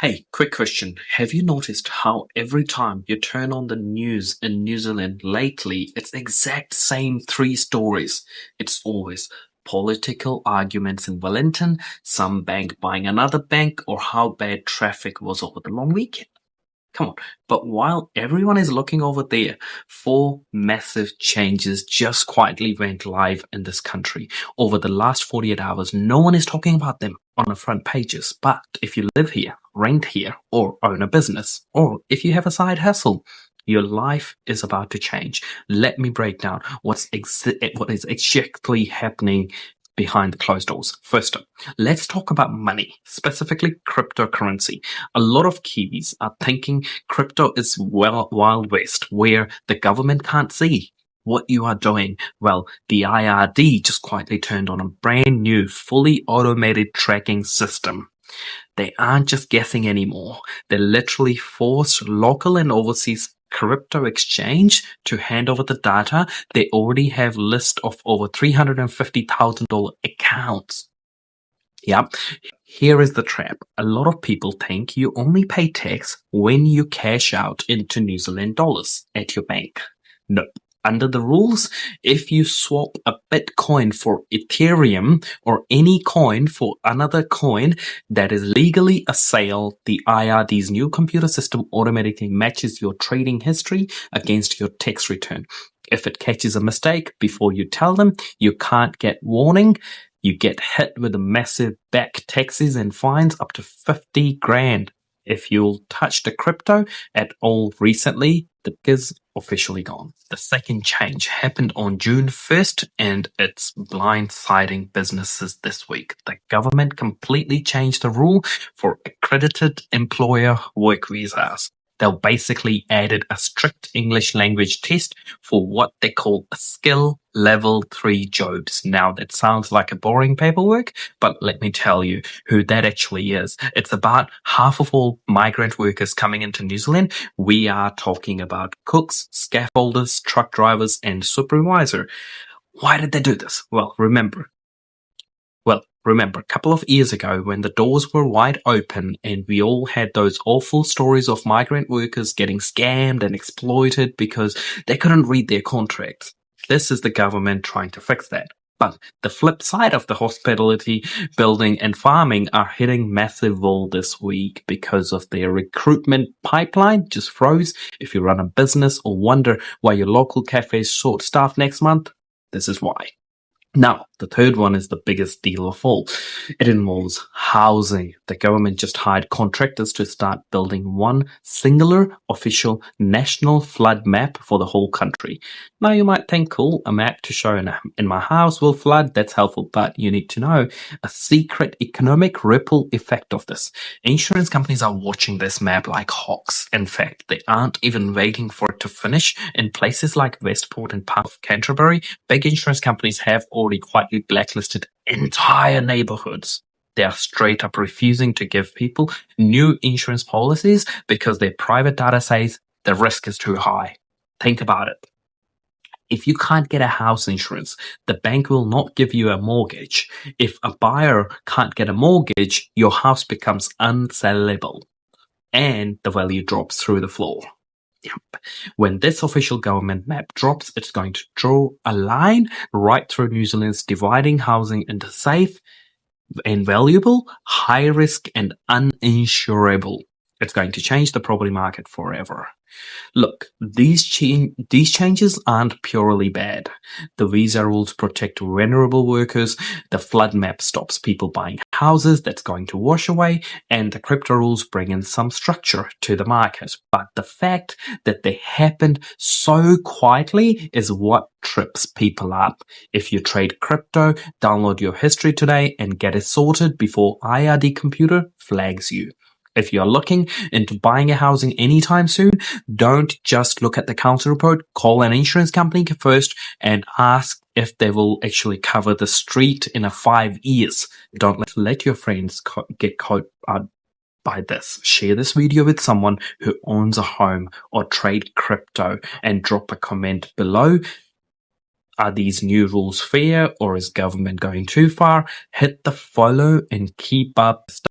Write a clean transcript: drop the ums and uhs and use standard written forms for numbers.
Hey, quick question. Have you noticed how every time you turn on the news in New Zealand lately, it's the exact same three stories? It's always political arguments in Wellington, some bank buying another bank, or how bad traffic was over the long weekend. Come on. But while everyone is looking over there, four massive changes just quietly went live in this country. Over the last 48 hours, no one is talking about them on the front pages. But if you live here, rent here, or own a business, or if you have a side hustle, your life is about to change. Let me break down what is exactly happening behind the closed doors. First up, let's talk about money, specifically cryptocurrency. A lot of Kiwis are thinking crypto is Wild West, where the government can't see what you are doing. Well, the IRD just quietly turned on a brand new, fully automated tracking system. They aren't just guessing anymore. They literally force local and overseas crypto exchange to hand over the data. They already have list of over $350,000 accounts. Yep. Here is the trap. A lot of people think you only pay tax when you cash out into New Zealand dollars at your bank. Nope. Under the rules, if you swap a Bitcoin for Ethereum or any coin for another coin that is legally a sale, the IRD's new computer system automatically matches your trading history against your tax return. If it catches a mistake before you tell them, you can't get warning. You get hit with a massive back taxes and fines up to 50 grand. If you'll touch the crypto at all recently, the is officially gone. The second change happened on June 1st and it's blindsiding businesses this week. The government completely changed the rule for accredited employer work visas. They basically added a strict English language test for what they call a skill level 3 jobs. Now that sounds like a boring paperwork, but let me tell you who that actually is. It's about half of all migrant workers coming into New Zealand. We are talking about cooks, scaffolders, truck drivers, and supervisor. Why did they do this? Well, remember, a couple of years ago when the doors were wide open and we all had those awful stories of migrant workers getting scammed and exploited because they couldn't read their contracts. This is the government trying to fix that. But the flip side of the hospitality, building and farming are hitting massive wall this week because of their recruitment pipeline just froze. If you run a business or wonder why your local cafe is short staffed next month, this is why. Now, the third one is the biggest deal of all. It involves housing. The government just hired contractors to start building one singular official national flood map for the whole country. Now, you might think, cool, a map to show in my house will flood. That's helpful, but you need to know a secret economic ripple effect of this. Insurance companies are watching this map like hawks. In fact, they aren't even waiting for it to finish. In places like Westport and part of Canterbury, big insurance companies have already quietly blacklisted entire neighborhoods. They are straight up refusing to give people new insurance policies because their private data says the risk is too high. Think about it. If you can't get a house insurance, the bank will not give you a mortgage. If a buyer can't get a mortgage, your house becomes unsellable and the value drops through the floor. Yep. When this official government map drops, it's going to draw a line right through New Zealand's dividing housing into safe, invaluable, high risk, and uninsurable. It's going to change the property market forever. Look, these changes aren't purely bad. The visa rules protect vulnerable workers, the flood map stops people buying houses that's going to wash away, and the crypto rules bring in some structure to the market. But the fact that they happened so quietly is what trips people up. If you trade crypto, download your history today and get it sorted before IRD computer flags you. If you're looking into buying a housing anytime soon, don't just look at the council report. Call an insurance company first and ask if they will actually cover the street in 5 years. Don't let your friends get caught out by this. Share this video with someone who owns a home or trade crypto and drop a comment below. Are these new rules fair or is government going too far? Hit the follow and keep up.